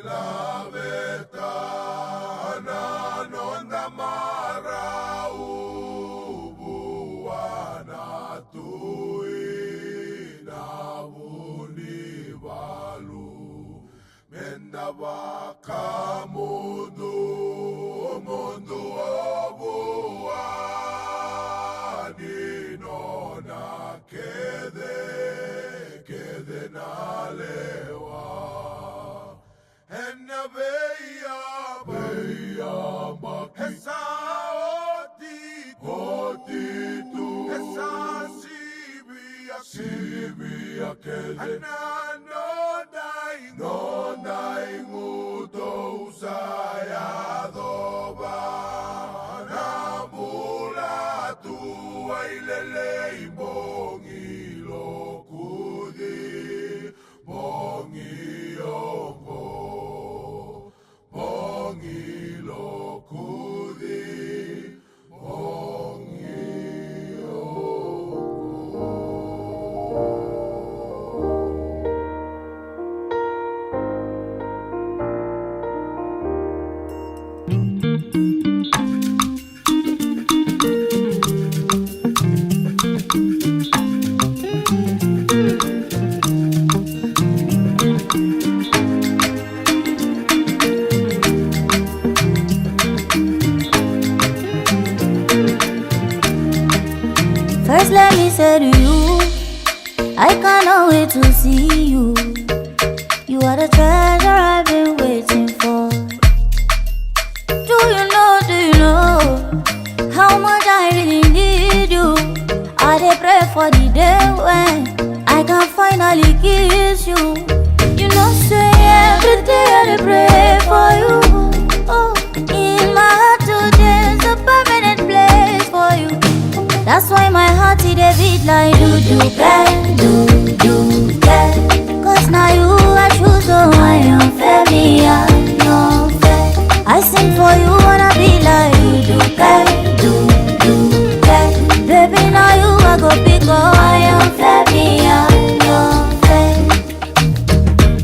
la vetana nonda marau buana tuina bunivalu mendabaka mundo obuani nona quede nalewa ena veia maki esa otitu esa sibia quede no dai nguto usaya doba namula tu ailele bongi lokudi bongi ongo bongi lokudi bongi First let me say to you, I cannot wait to see you. You are the treasure I've been waiting for. Do you know how much I really need you? I dey pray for the day when I can finally kiss you. You know say every day I dey pray for you. Oh, in my heart today's a permanent place for you. That's why my heart it a beat like do bad. Cause now you I choose, so I am fair, me I no fair. I sing for you wanna be like do bad. Baby now you I go pick up, I am fair, me I no fair.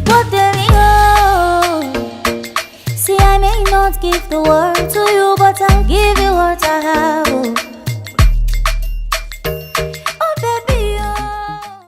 But there we go. See I may not give the world to you, but I'll give you what I have. Oh.